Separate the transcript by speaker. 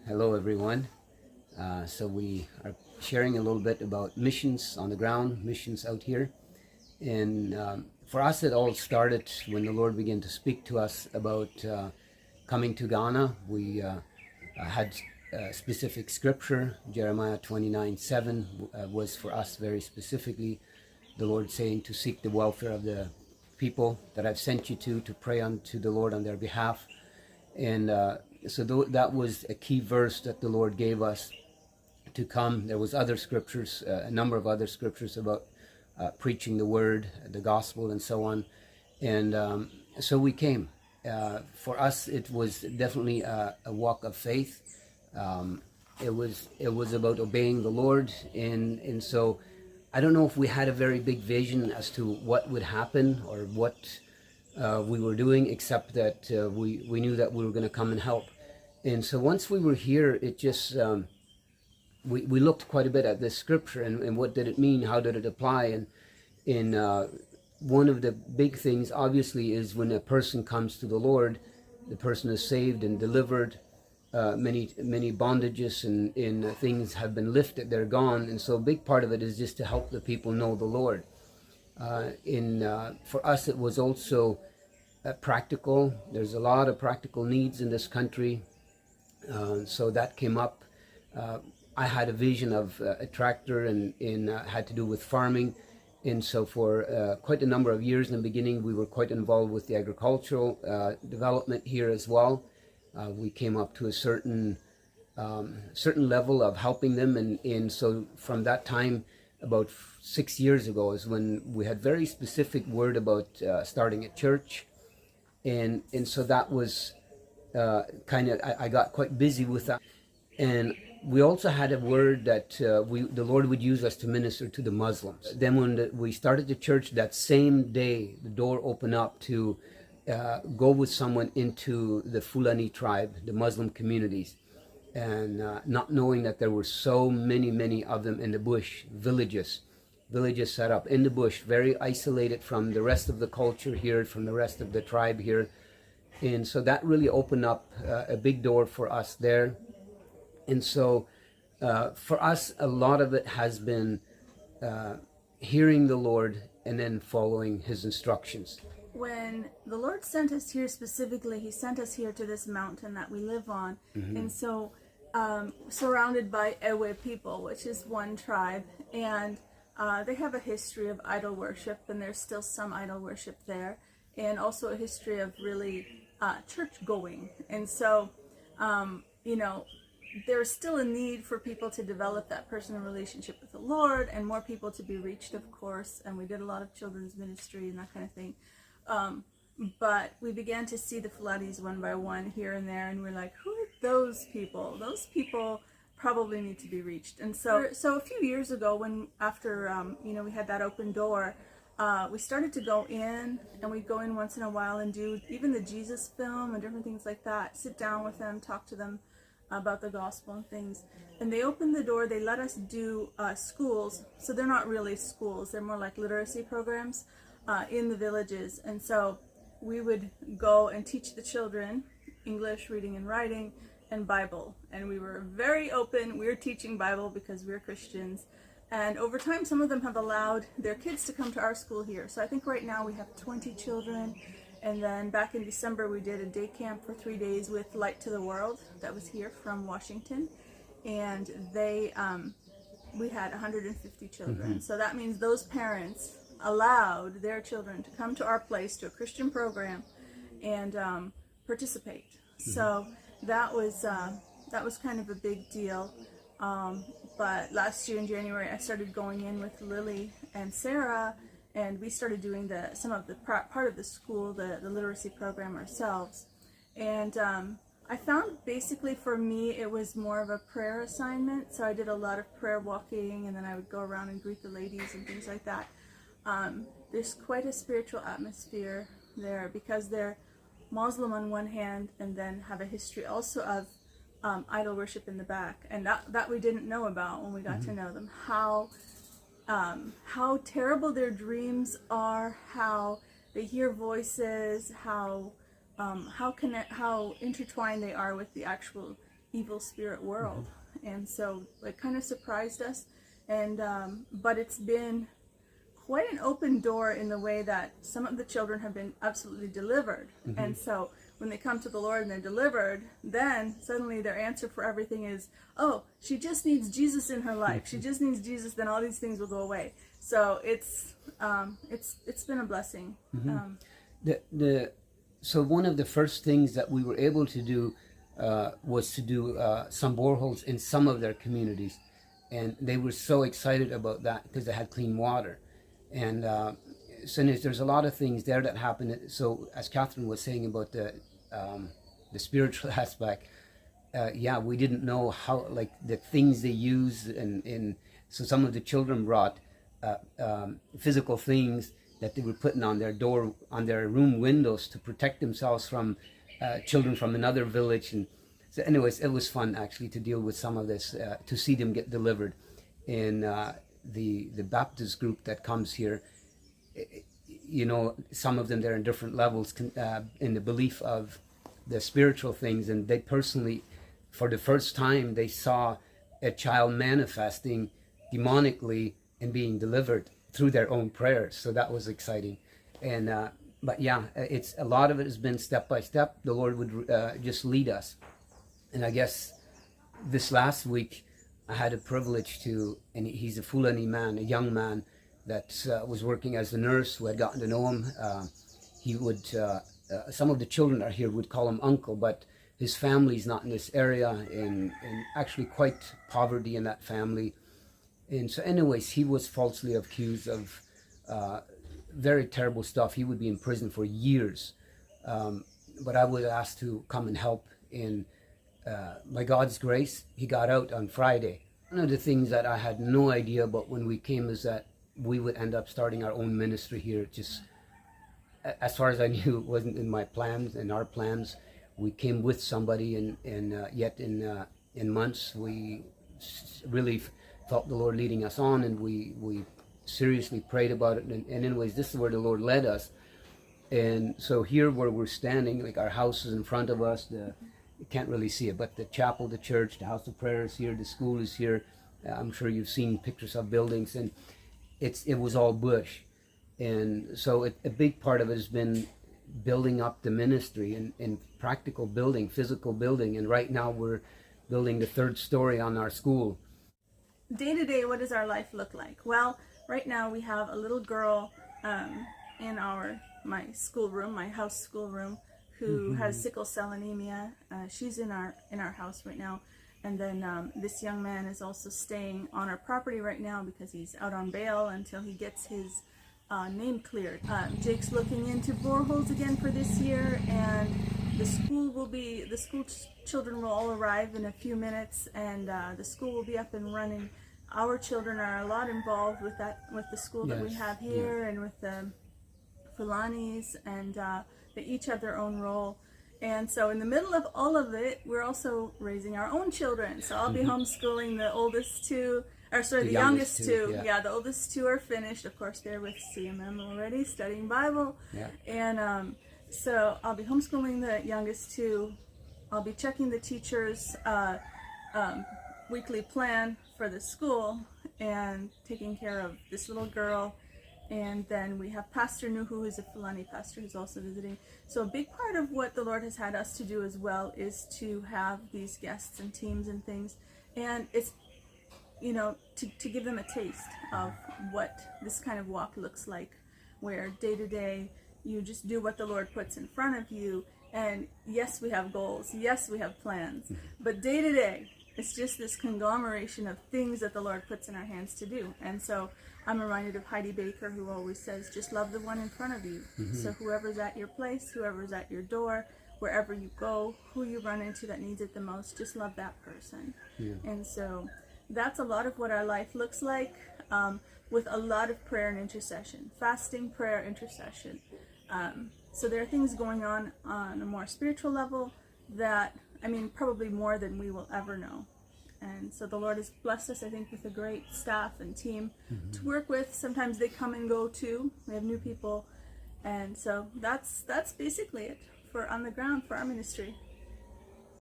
Speaker 1: Hello, everyone. So we are sharing a little bit about missions on the ground, missions out here. And for us, it all started when the Lord began to speak to us about coming to Ghana. We had specific scripture. Jeremiah 29:7 was for us very specifically the Lord saying to seek the welfare of the people that I've sent you to pray unto the Lord on their behalf. And so that was a key verse that the Lord gave us to come. There was other scriptures, a number of other scriptures about preaching the word, the gospel, and so on. And so we came. For us, it was definitely a walk of faith. It was about obeying the Lord, and so I don't know if we had a very big vision as to what would happen or what we were doing, except that we knew that we were going to come and help. And so once we were here, it just we looked quite a bit at this scripture and what did it mean, how did it apply, and one of the big things obviously is when a person comes to the Lord, the person is saved and delivered. Many bondages and things have been lifted, they're gone, and so a big part of it is just to help the people know the Lord. For us, it was also practical. There's a lot of practical needs in this country, so that came up. I had a vision of a tractor and had to do with farming, and so for quite a number of years in the beginning, we were quite involved with the agricultural development here as well. We came up to a certain level of helping them, and so from that time, about 6 years ago, is when we had very specific word about starting a church, and so that was I got quite busy with that, and we also had a word that the Lord would use us to minister to the Muslims. Then when we started the church, that same day, the door opened up to go with someone into the Fulani tribe, the Muslim communities, and not knowing that there were so many of them in the bush, villages set up in the bush, very isolated from the rest of the culture here, from the rest of the tribe here. And so that really opened up a big door for us there. And so for us, a lot of it has been hearing the Lord and then following his instructions.
Speaker 2: When the Lord sent us here specifically, he sent us here to this mountain that we live on. Mm-hmm. And so surrounded by Ewe people, which is one tribe, and they have a history of idol worship, and there's still some idol worship there, and also a history of really church going. And so, there's still a need for people to develop that personal relationship with the Lord, and more people to be reached, of course. And we did a lot of children's ministry and that kind of thing. But we began to see the Fulanis one by one here and there, and we're like, who are those people? Those people probably need to be reached. And so a few years ago, after we had that open door, we started to go in, and we'd go in once in a while and do even the Jesus film and different things like that, sit down with them, talk to them about the gospel and things. And they opened the door, they let us do schools. So they're not really schools, they're more like literacy programs in the villages. And so we would go and teach the children English, reading and writing, and Bible. And we were very open. We were teaching Bible because we're Christians. And over time, some of them have allowed their kids to come to our school here. So I think right now we have 20 children. And then back in December, we did a day camp for 3 days with Light to the World that was here from Washington. And we had 150 children. Mm-hmm. So that means those parents allowed their children to come to our place, to a Christian program, and participate. Mm-hmm. So that was kind of a big deal. But last year in January, I started going in with Lily and Sarah, and we started doing some of the part of the school, the literacy program ourselves. And I found basically for me it was more of a prayer assignment. So I did a lot of prayer walking, and then I would go around and greet the ladies and things like that. There's quite a spiritual atmosphere there because they're Muslim on one hand, and then have a history also of idol worship in the back, and that we didn't know about when we got to know them. How terrible their dreams are, how they hear voices, how intertwined they are with the actual evil spirit world. And so it kind of surprised us, and but it's been quite an open door in the way that some of the children have been absolutely delivered. And so when they come to the Lord and they're delivered, then suddenly their answer for everything is, oh, she just needs Jesus in her life. She just needs Jesus, then all these things will go away. So it's been a blessing.
Speaker 1: So one of the first things that we were able to do was to do some boreholes in some of their communities, and they were so excited about that because they had clean water. And so there's a lot of things there that happen. So as Katharine was saying about the spiritual aspect, we didn't know how, like, the things they use, and so some of the children brought physical things that they were putting on their door, on their room windows, to protect themselves from children from another village. And so anyways, it was fun actually to deal with some of this, to see them get delivered. And the Baptist group that comes here, you know, some of them, they're in different levels in the belief of the spiritual things, and they personally, for the first time, they saw a child manifesting demonically and being delivered through their own prayers. So that was exciting. And but yeah, it's a lot of it has been step by step. The Lord would just lead us. And I guess this last week I had a privilege to, and he's a Fulani man, a young man that was working as a nurse, who had gotten to know him. He would, some of the children are here would call him uncle, but his family's not in this area, and actually quite poverty in that family. And so anyways, he was falsely accused of very terrible stuff. He would be in prison for years. But I was asked to come and help, and by God's grace, he got out on Friday. One of the things that I had no idea about when we came is that we would end up starting our own ministry here. Just as far as I knew, it wasn't in my plans, in our plans. We came with somebody, and yet in months we really felt the Lord leading us on, and we seriously prayed about it. And anyways, this is where the Lord led us. And so here where we're standing, like our house is in front of us, you can't really see it, but the chapel, the church, the house of prayer is here, the school is here. I'm sure you've seen pictures of buildings, and it was all bush. And so a big part of it has been building up the ministry and practical building, physical building. And right now we're building the 3rd story on our school.
Speaker 2: Day to day, what does our life look like? Well, right now we have a little girl in my schoolroom, my house schoolroom, who has sickle cell anemia. She's in our house right now. And then this young man is also staying on our property right now because he's out on bail until he gets his name cleared. Jake's looking into boreholes again for this year, and the school children will all arrive in a few minutes, and the school will be up and running. Our children are a lot involved with the school that we have here, and with the Fulanis, and they each have their own role. And so in the middle of all of it, we're also raising our own children. So I'll be homeschooling the oldest two, the youngest two. Yeah, the oldest two are finished. Of course, they're with CMM already, studying Bible. Yeah. And so I'll be homeschooling the youngest two. I'll be checking the teacher's weekly plan for the school and taking care of this little girl. And then we have Pastor Nuhu, who is a Fulani pastor, who's also visiting. So a big part of what the Lord has had us to do as well is to have these guests and teams and things. And it's, you know, to give them a taste of what this kind of walk looks like, where day to day you just do what the Lord puts in front of you. And yes, we have goals. Yes, we have plans. But day to day, it's just this conglomeration of things that the Lord puts in our hands to do. And so I'm reminded of Heidi Baker, who always says, just love the one in front of you. So whoever's at your place, whoever's at your door, wherever you go, who you run into that needs it the most, just love that person. And so that's a lot of what our life looks like, with a lot of prayer and intercession, fasting, prayer, intercession. So there are things going on a more spiritual level that, I mean, probably more than we will ever know. And so the Lord has blessed us, I think, with a great staff and team to work with. Sometimes they come and go too. We have new people. And so that's basically it for on the ground for our ministry.